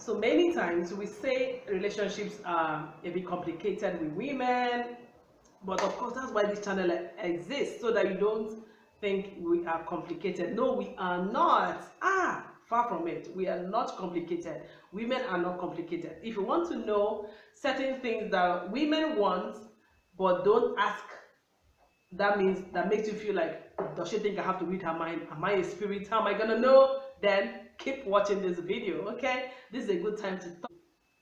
So many times we say relationships are a bit complicated with women, but of course that's why this channel exists, so that you don't think we are complicated. No, we are not. Far from it. We are not complicated. Women are not complicated. If you want to know certain things that women want but don't ask, that means that makes you feel like, does she think I have to read her mind? Am I a spirit? How am I gonna know? Then keep watching this video. Okay, this is a good time to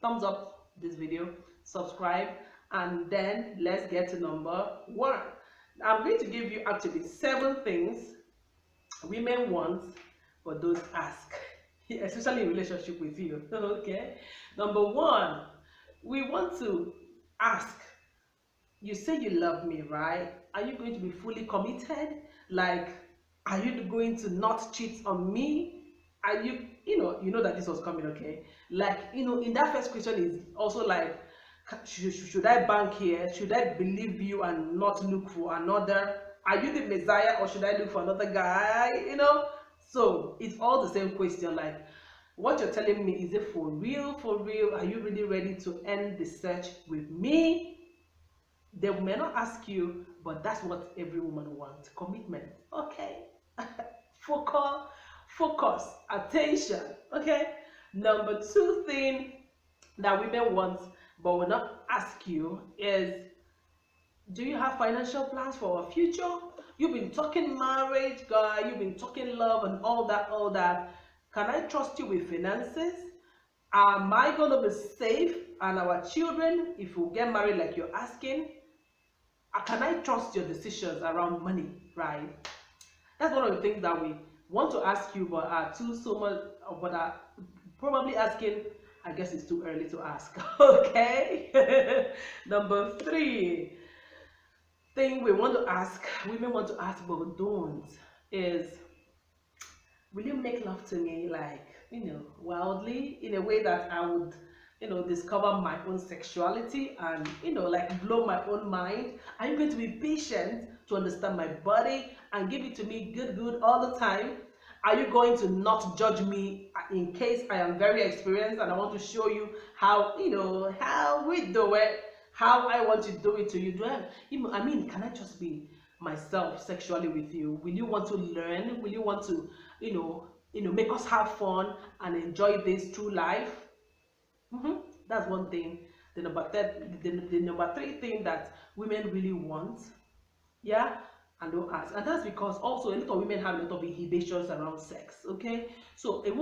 thumbs up this video, subscribe, and then let's get to number 1. I'm going to give you actually 7 things women want but don't ask, especially in relationship with you. Okay, number 1, we want to ask, you say you love me, right? Are you going to be fully committed? Like, are you going to not cheat on me? Are you, you know that this was coming, okay? Like, in that first question is also like, should I bank here? Should I believe you and not look for another? Are you the Messiah, or should I look for another guy? So it's all the same question. Like, what you're telling me, is it for real? For real? Are you really ready to end the search with me? They may not ask you, but that's what every woman wants: commitment. Okay. Focus, attention. Okay. Number 2 thing that women want but will not ask you is, do you have financial plans for our future? You've been talking marriage, guy, you've been talking love and all that. Can I trust you with finances? Am I gonna be safe and our children if we get married like you're asking? Can I trust your decisions around money, right? That's one of the things that we want to ask you, but are too so much, but are probably asking. I guess it's too early to ask. Okay. Number 3 thing we want to ask, women want to ask but don't, is, will you make love to me, like, wildly, in a way that I would, discover my own sexuality and, like, blow my own mind? Are you going to be patient to understand my body and give it to me good all the time? Are you going to not judge me in case I am very experienced and I want to show you how, how we do it, how I want to do it to you? Can I just be myself sexually with you? Will you want to learn? Will you want to, make us have fun and enjoy this through life? That's one thing. The number 3 thing that women really want, yeah, and don't ask. And that's because also a lot of women have a lot of inhibitions around sex. Okay, so an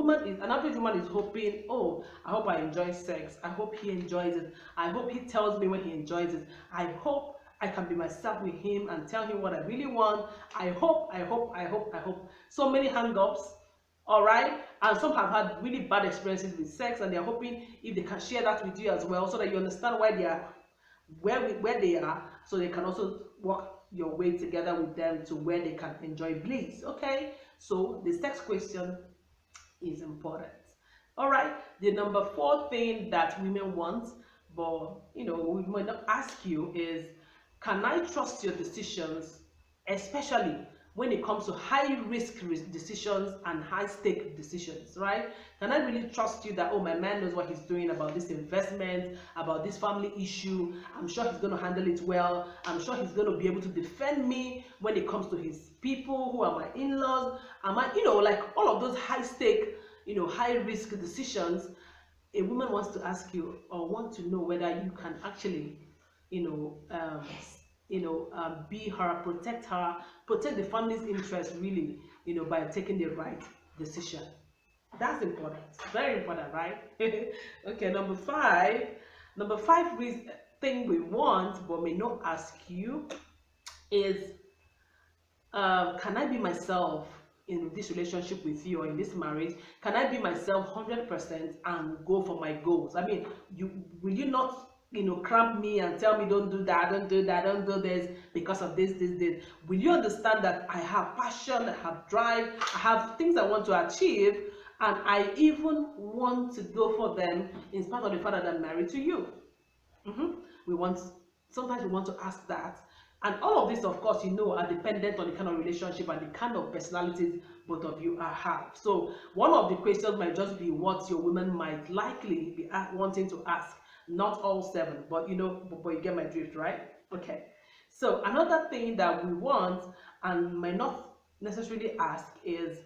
average woman is hoping, oh, I hope I enjoy sex, I hope he enjoys it, I hope he tells me when he enjoys it, I hope I can be myself with him and tell him what I really want. I hope. So many hang-ups. All right, and some have had really bad experiences with sex, and they're hoping if they can share that with you as well, so that you understand why they are where they are, so they can also walk your way together with them to where they can enjoy bliss. Okay, so the sex question is important. All right, the number 4 thing that women want, but we might not ask you, is, can I trust your decisions, especially when it comes to high risk decisions and high stake decisions, right? Can I really trust you that, oh, my man knows what he's doing about this investment, about this family issue? I'm sure he's going to handle it well. I'm sure he's going to be able to defend me when it comes to his people, who are my in-laws. Like all of those high stake, high risk decisions. A woman wants to ask you, or want to know whether you can actually, be her, protect the family's interest, really, by taking the right decision. That's important, very important, right? Okay, number 5 thing we want but may not ask you is, can I be myself in this relationship with you, or in this marriage? Can I be myself 100% and go for my goals? Will you not cramp me and tell me, don't do that, don't do this because of this. Will you understand that I have passion, I have drive, I have things I want to achieve, and I even want to go for them in spite of the fact that I'm married to you? Sometimes we want to ask that, And all of this, of course, are dependent on the kind of relationship and the kind of personalities both of you have. So one of the questions might just be what your women might likely be wanting to ask. Not all seven, but but you get my drift, right? Okay. So another thing that we want and might not necessarily ask is,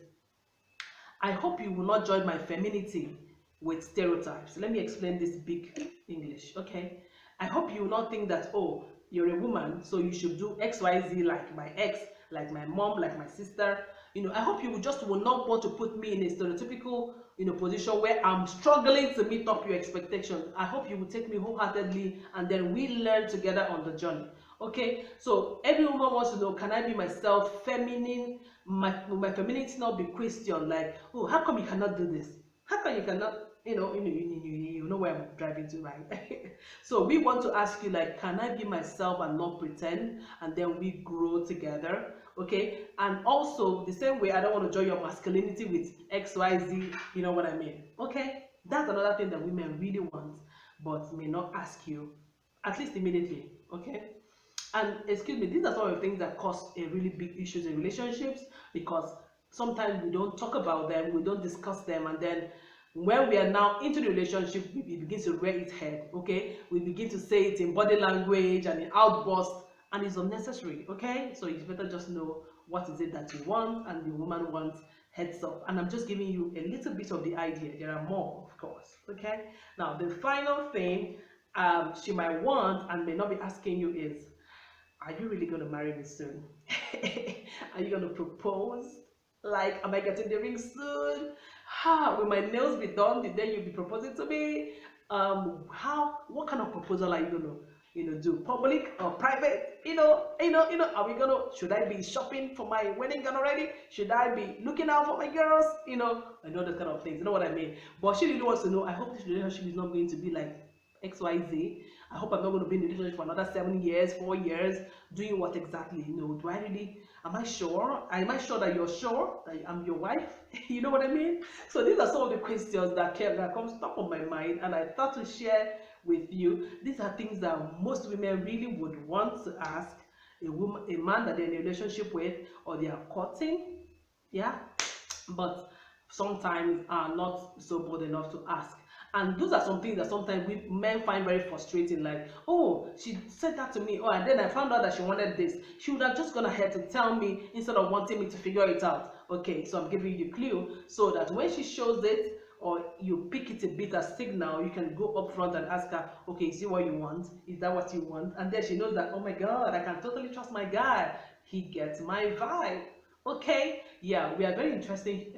I hope you will not judge my femininity with stereotypes. Let me explain this big English, okay? I hope you will not think that, oh, you're a woman, so you should do XYZ like my ex, like my mom, like my sister. I hope you will not want to put me in a stereotypical, position where I'm struggling to meet up your expectations. I hope you will take me wholeheartedly and then we learn together on the journey. Okay, so every woman wants to know, can I be myself, feminine? My femininity not be questioned, like, oh, how come you cannot do this? How come you cannot, you know where I'm driving to, right? So we want to ask you, like, can I be myself and not pretend? And then we grow together, okay? And also, the same way, I don't want to join your masculinity with XYZ, you know what I mean? Okay? That's another thing that women really want, but may not ask you, at least immediately, okay? And excuse me, these are some of the things that cause a really big issues in relationships, because sometimes we don't talk about them, we don't discuss them, and then when we are now into the relationship, we begin to rear its head, okay? We begin to say it in body language and in outbursts, and it's unnecessary, okay? So you better just know what is it that you want and the woman wants, heads up. And I'm just giving you a little bit of the idea. There are more, of course, okay? Now, the final thing she might want and may not be asking you is, are you really going to marry me soon? Are you going to propose? Like, am I getting the ring soon? Will my nails be done the day you'll be proposing to me? What kind of proposal are you going to, do? Public or private? Are we gonna, should I be shopping for my wedding gown already? Should I be looking out for my girls? I know those kind of things, you know what I mean? But she really wants to know, I hope this relationship is not going to be like XYZ. I hope I'm not going to be in a relationship for another 7 years, 4 years. Doing what exactly? Do I really, am I sure? Am I sure that you're sure that I'm your wife? You know what I mean? So these are some of the questions that comes top of my mind, and I thought to share with you. These are things that most women really would want to ask a man that they're in a relationship with or they are courting. Yeah, but sometimes are not so bold enough to ask. And those are some things that sometimes we men find very frustrating, like, oh, she said that to me, oh, and then I found out that she wanted this. She would have just gone ahead to tell me instead of wanting me to figure it out. Okay, so I'm giving you a clue so that when she shows it, or you pick it a bit as signal, you can go up front and ask her, okay, is it what you want? Is that what you want? And then she knows that, oh my God, I can totally trust my guy. He gets my vibe. Okay, yeah, we are very interesting.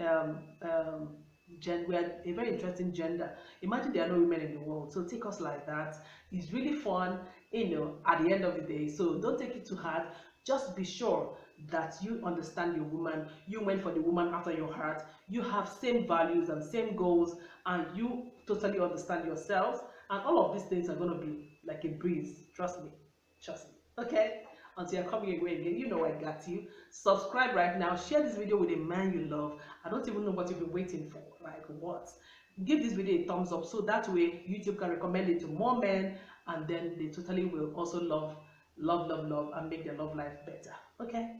We are a very interesting gender. Imagine there are no women in the world, so take us like that. It's really fun, at the end of the day. So don't take it too hard. Just be sure that you understand your woman. You went for the woman after your heart. You have same values and same goals, and you totally understand yourselves. And all of these things are gonna be like a breeze. Trust me. Trust me. Okay. Until you're coming away again, I got you. Subscribe right now. Share this video with a man you love. I don't even know what you've been waiting for. Like what? Give this video a thumbs up so that way YouTube can recommend it to more men, and then they totally will also love, and make their love life better. Okay?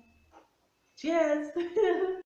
Cheers!